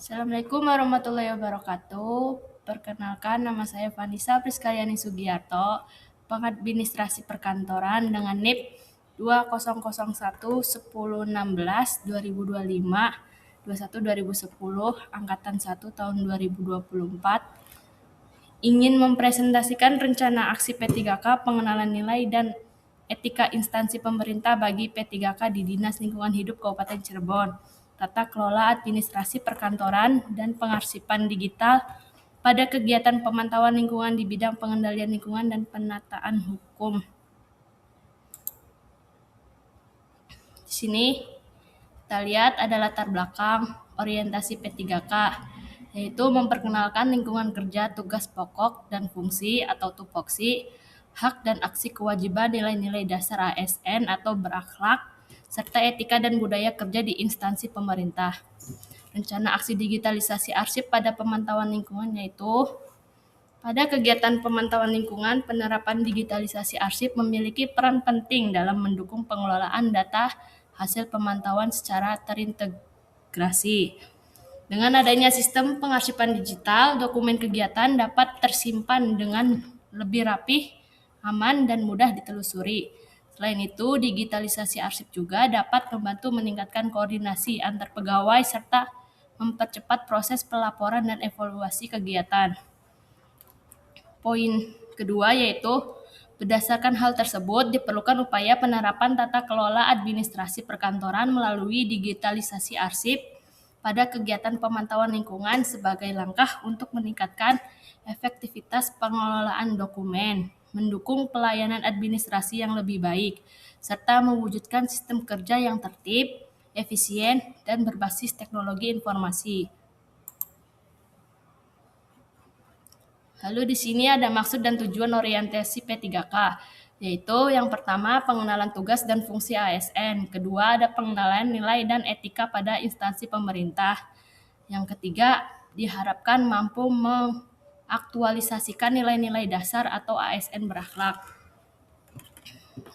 Assalamualaikum warahmatullahi wabarakatuh. Perkenalkan, nama saya Vanessa Priskaryani Sugiarto, pengadministrasi perkantoran dengan NIP 2001 1016 2025 21 2010 angkatan 1 tahun 2024, ingin mempresentasikan rencana aksi P3K pengenalan nilai dan etika instansi pemerintah bagi P3K di Dinas Lingkungan Hidup Kabupaten Cirebon, tata kelola administrasi perkantoran dan pengarsipan digital pada kegiatan pemantauan lingkungan di bidang pengendalian lingkungan dan penataan hukum. Di sini kita lihat ada latar belakang orientasi P3K, yaitu memperkenalkan lingkungan kerja, tugas pokok dan fungsi atau tupoksi, hak dan aksi kewajiban nilai-nilai dasar ASN atau berakhlak, serta etika dan budaya kerja di instansi pemerintah. Rencana aksi digitalisasi arsip pada pemantauan lingkungan yaitu pada kegiatan pemantauan lingkungan, penerapan digitalisasi arsip memiliki peran penting dalam mendukung pengelolaan data hasil pemantauan secara terintegrasi. Dengan adanya sistem pengarsipan digital, dokumen kegiatan dapat tersimpan dengan lebih rapih, aman, dan mudah ditelusuri. Selain itu, digitalisasi arsip juga dapat membantu meningkatkan koordinasi antar pegawai serta mempercepat proses pelaporan dan evaluasi kegiatan. Poin kedua yaitu berdasarkan hal tersebut diperlukan upaya penerapan tata kelola administrasi perkantoran melalui digitalisasi arsip pada kegiatan pemantauan lingkungan sebagai langkah untuk meningkatkan efektivitas pengelolaan dokumen, mendukung pelayanan administrasi yang lebih baik, serta mewujudkan sistem kerja yang tertib, efisien, dan berbasis teknologi informasi. Lalu di sini ada maksud dan tujuan orientasi P3K, yaitu yang pertama pengenalan tugas dan fungsi ASN, kedua ada pengenalan nilai dan etika pada instansi pemerintah, yang ketiga diharapkan mampu mengaktualisasikan nilai-nilai dasar atau ASN berakhlak.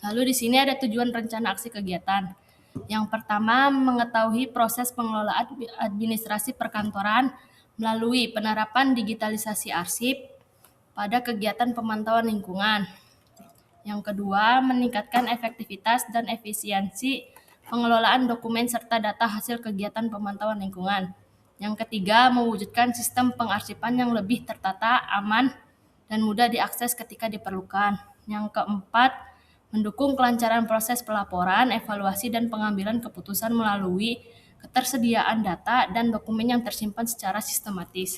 Lalu di sini ada tujuan rencana aksi kegiatan. Yang pertama, mengetahui proses pengelolaan administrasi perkantoran melalui penerapan digitalisasi arsip pada kegiatan pemantauan lingkungan. Yang kedua, meningkatkan efektivitas dan efisiensi pengelolaan dokumen serta data hasil kegiatan pemantauan lingkungan. Yang ketiga, mewujudkan sistem pengarsipan yang lebih tertata, aman, dan mudah diakses ketika diperlukan. Yang keempat, mendukung kelancaran proses pelaporan, evaluasi, dan pengambilan keputusan melalui ketersediaan data dan dokumen yang tersimpan secara sistematis.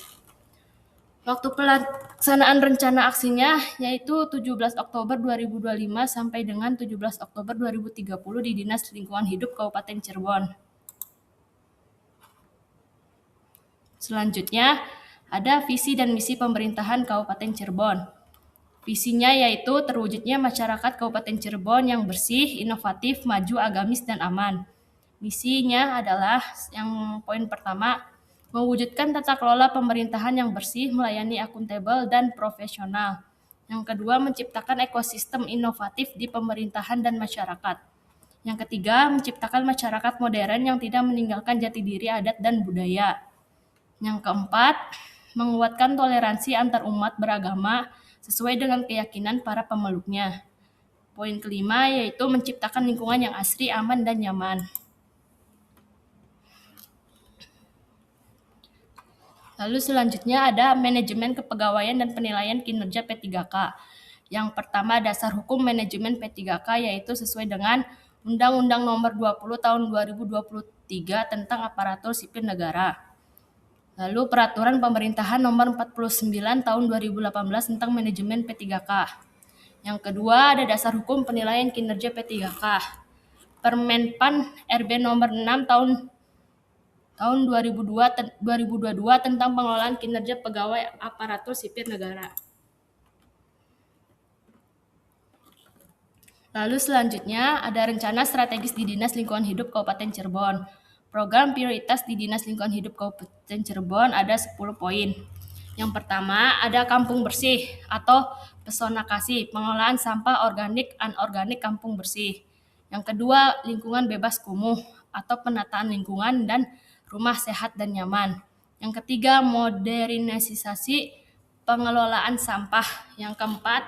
Waktu pelaksanaan rencana aksinya yaitu 17 Oktober 2025 sampai dengan 17 Oktober 2030 di Dinas Lingkungan Hidup Kabupaten Cirebon. Selanjutnya, ada visi dan misi pemerintahan Kabupaten Cirebon. Visinya yaitu terwujudnya masyarakat Kabupaten Cirebon yang bersih, inovatif, maju, agamis, dan aman. Misinya adalah yang poin pertama, mewujudkan tata kelola pemerintahan yang bersih, melayani akuntabel, dan profesional. Yang kedua, menciptakan ekosistem inovatif di pemerintahan dan masyarakat. Yang ketiga, menciptakan masyarakat modern yang tidak meninggalkan jati diri adat dan budaya. Yang keempat, menguatkan toleransi antar umat beragama sesuai dengan keyakinan para pemeluknya. Poin kelima yaitu menciptakan lingkungan yang asri, aman, dan nyaman. Lalu selanjutnya ada manajemen kepegawaian dan penilaian kinerja P3K. Yang pertama, dasar hukum manajemen P3K yaitu sesuai dengan Undang-Undang Nomor 20 Tahun 2023 tentang Aparatur Sipil Negara. Lalu Peraturan Pemerintahan Nomor 49 Tahun 2018 tentang manajemen P3K. Yang kedua, ada dasar hukum penilaian kinerja P3K. Permenpan RB Nomor 6 tahun 2022 tentang pengelolaan kinerja pegawai aparatur sipil negara. Lalu selanjutnya ada rencana strategis di Dinas Lingkungan Hidup Kabupaten Cirebon. Program prioritas di Dinas Lingkungan Hidup Kabupaten Cirebon ada 10 poin. Yang pertama ada kampung bersih atau pesona kasih, pengelolaan sampah organik, anorganik kampung bersih. Yang kedua lingkungan bebas kumuh atau penataan lingkungan dan rumah sehat dan nyaman. Yang ketiga, modernisasi pengelolaan sampah. Yang keempat,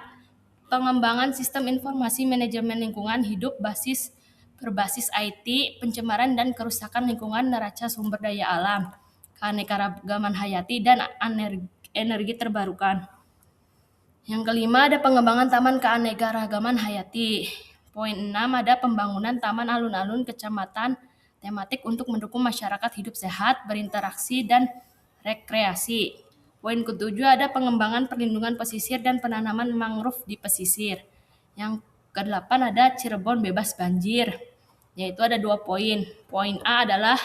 pengembangan sistem informasi manajemen lingkungan hidup berbasis IT, pencemaran dan kerusakan lingkungan neraca sumber daya alam, keanekaragaman hayati, dan energi terbarukan. Yang kelima, ada pengembangan taman keanekaragaman hayati. Poin 6, ada pembangunan taman alun-alun kecamatan tematik untuk mendukung masyarakat hidup sehat, berinteraksi, dan rekreasi. Poin ketujuh, ada pengembangan perlindungan pesisir dan penanaman mangrove di pesisir. Yang kedelapan, ada Cirebon bebas banjir, yaitu ada 2 poin. Poin A adalah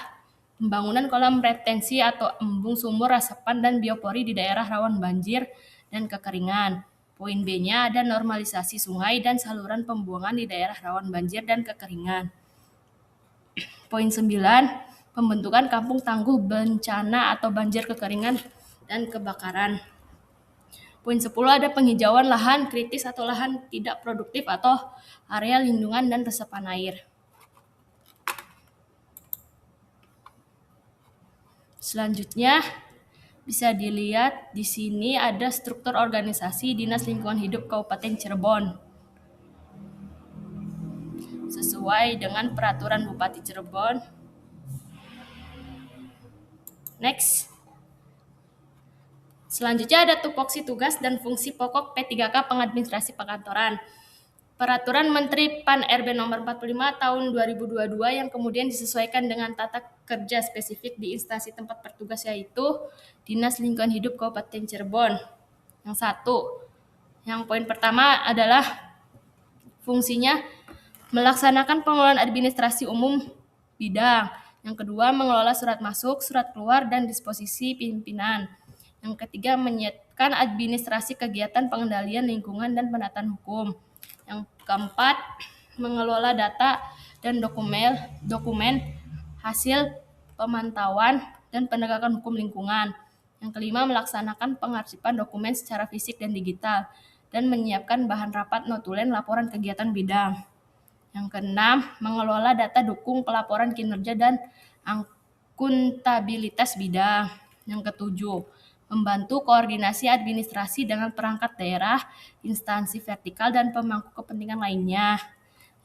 pembangunan kolam retensi atau embung sumur resapan dan biopori di daerah rawan banjir dan kekeringan. Poin B-nya ada normalisasi sungai dan saluran pembuangan di daerah rawan banjir dan kekeringan. Poin 9, pembentukan kampung tangguh bencana atau banjir, kekeringan, dan kebakaran. Poin 10, ada penghijauan lahan kritis atau lahan tidak produktif atau area lindungan dan resapan air. Selanjutnya bisa dilihat di sini ada struktur organisasi Dinas Lingkungan Hidup Kabupaten Cirebon. Sesuai dengan peraturan Bupati Cirebon. Next. Selanjutnya ada tupoksi tugas dan fungsi pokok P3K pengadministrasi perkantoran. Peraturan Menteri Pan-RB nomor 45 tahun 2022 yang kemudian disesuaikan dengan tata kerja spesifik di instansi tempat bertugas, yaitu Dinas Lingkungan Hidup Kabupaten Cirebon. Yang satu, yang poin pertama adalah fungsinya melaksanakan pengelolaan administrasi umum bidang. Yang kedua, mengelola surat masuk, surat keluar, dan disposisi pimpinan. Yang ketiga, menyiapkan administrasi kegiatan pengendalian lingkungan dan penataan hukum. Yang keempat, mengelola data dan dokumen hasil pemantauan dan penegakan hukum lingkungan. Yang kelima, melaksanakan pengarsipan dokumen secara fisik dan digital dan menyiapkan bahan rapat notulen laporan kegiatan bidang. Yang keenam, mengelola data dukung pelaporan kinerja dan akuntabilitas bidang. Yang ketujuh, membantu koordinasi administrasi dengan perangkat daerah, instansi vertikal, dan pemangku kepentingan lainnya.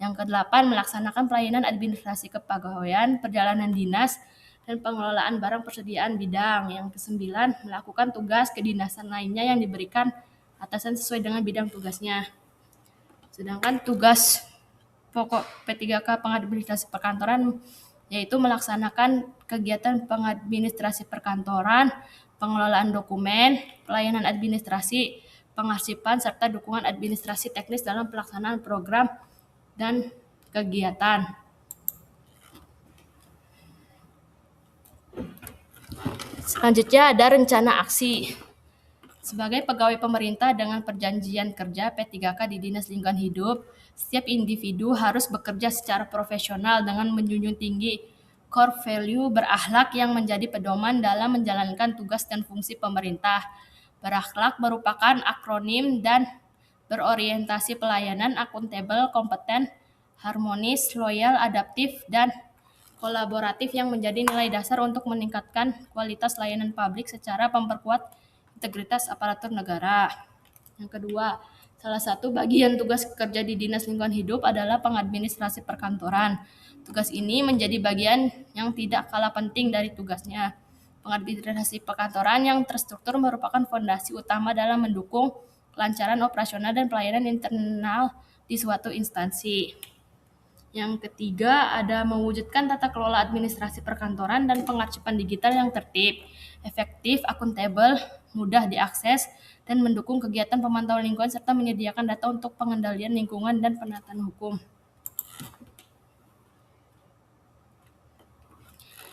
Yang kedelapan, melaksanakan pelayanan administrasi kepegawaian, perjalanan dinas, dan pengelolaan barang persediaan bidang. Yang kesembilan, melakukan tugas kedinasan lainnya yang diberikan atasan sesuai dengan bidang tugasnya. Sedangkan tugas pokok P3K pengadministrasi perkantoran yaitu melaksanakan kegiatan pengadministrasi perkantoran, pengelolaan dokumen, pelayanan administrasi, pengarsipan, serta dukungan administrasi teknis dalam pelaksanaan program dan kegiatan. Selanjutnya ada rencana aksi. Sebagai pegawai pemerintah dengan perjanjian kerja P3K di Dinas Lingkungan Hidup, setiap individu harus bekerja secara profesional dengan menjunjung tinggi core value berakhlak yang menjadi pedoman dalam menjalankan tugas dan fungsi pemerintah. Berakhlak merupakan akronim dan berorientasi pelayanan, akuntabel, kompeten, harmonis, loyal, adaptif, dan kolaboratif yang menjadi nilai dasar untuk meningkatkan kualitas layanan publik secara memperkuat integritas aparatur negara. Yang kedua, salah satu bagian tugas kerja di Dinas Lingkungan Hidup adalah pengadministrasi perkantoran. Tugas ini menjadi bagian yang tidak kalah penting dari tugasnya. Pengadministrasi perkantoran yang terstruktur merupakan fondasi utama dalam mendukung kelancaran operasional dan pelayanan internal di suatu instansi. Yang ketiga, ada mewujudkan tata kelola administrasi perkantoran dan pengarsipan digital yang tertib, efektif, akuntabel, mudah diakses, dan mendukung kegiatan pemantauan lingkungan serta menyediakan data untuk pengendalian lingkungan dan penataan hukum.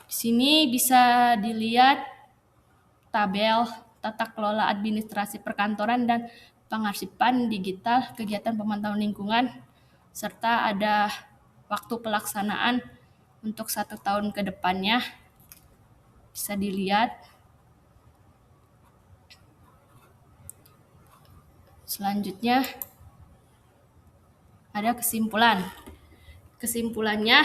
Di sini bisa dilihat tabel tata kelola administrasi perkantoran dan pengarsipan digital kegiatan pemantauan lingkungan, serta ada waktu pelaksanaan untuk 1 tahun ke depannya. Bisa dilihat. Selanjutnya ada kesimpulan. Kesimpulannya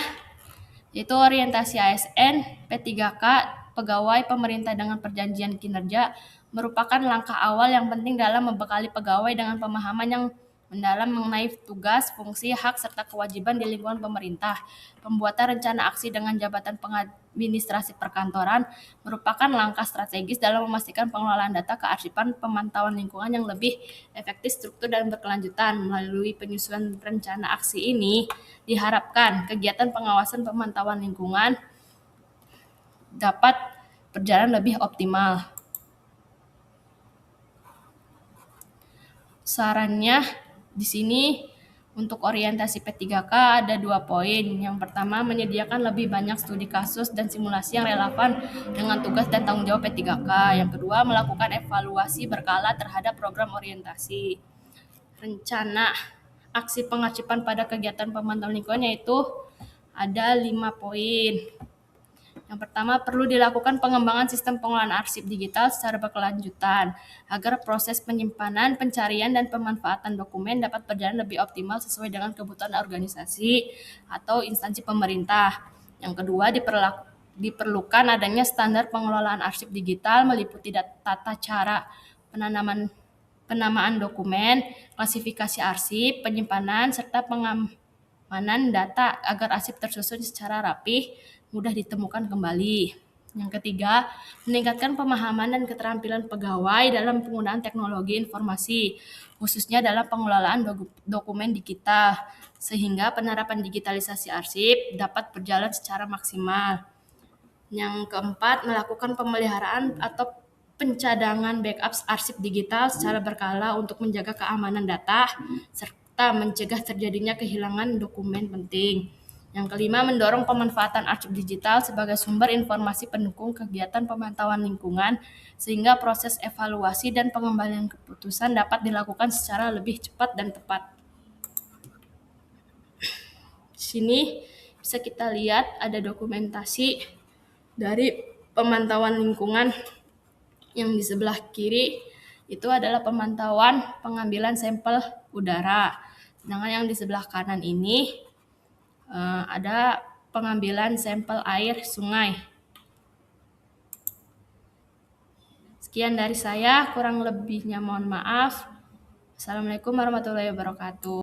yaitu orientasi ASN P3K pegawai pemerintah dengan perjanjian kinerja merupakan langkah awal yang penting dalam membekali pegawai dengan pemahaman yang mendalam mengenai tugas, fungsi, hak, serta kewajiban di lingkungan pemerintah. Pembuatan rencana aksi dengan jabatan pengadministrasi perkantoran merupakan langkah strategis dalam memastikan pengelolaan data kearsipan pemantauan lingkungan yang lebih efektif, struktur, dan berkelanjutan. Melalui penyusunan rencana aksi ini, diharapkan kegiatan pengawasan pemantauan lingkungan dapat berjalan lebih optimal. Sarannya di sini untuk orientasi P3K ada 2 poin. Yang pertama, menyediakan lebih banyak studi kasus dan simulasi yang relevan dengan tugas dan tanggung jawab P3K. Yang kedua, melakukan evaluasi berkala terhadap program orientasi. Rencana aksi pengarsipan pada kegiatan pemantauan lingkungan yaitu ada 5 poin. Yang pertama, perlu dilakukan pengembangan sistem pengelolaan arsip digital secara berkelanjutan agar proses penyimpanan, pencarian, dan pemanfaatan dokumen dapat berjalan lebih optimal sesuai dengan kebutuhan organisasi atau instansi pemerintah. Yang kedua, diperlukan adanya standar pengelolaan arsip digital meliputi tata cara penamaan dokumen, klasifikasi arsip, penyimpanan, serta pengamanan data agar arsip tersusun secara rapih, mudah ditemukan kembali. Yang ketiga, meningkatkan pemahaman dan keterampilan pegawai dalam penggunaan teknologi informasi, khususnya dalam pengelolaan dokumen digital, sehingga penerapan digitalisasi arsip dapat berjalan secara maksimal. Yang keempat, melakukan pemeliharaan atau pencadangan backup arsip digital secara berkala untuk menjaga keamanan data, serta mencegah terjadinya kehilangan dokumen penting. Yang kelima, mendorong pemanfaatan arsip digital sebagai sumber informasi pendukung kegiatan pemantauan lingkungan, sehingga proses evaluasi dan pengembalian keputusan dapat dilakukan secara lebih cepat dan tepat. Di sini bisa kita lihat ada dokumentasi dari pemantauan lingkungan. Yang di sebelah kiri itu adalah pemantauan pengambilan sampel udara. Sedangkan yang di sebelah kanan ini ada pengambilan sampel air sungai. Sekian dari saya, kurang lebihnya mohon maaf. Assalamualaikum warahmatullahi wabarakatuh.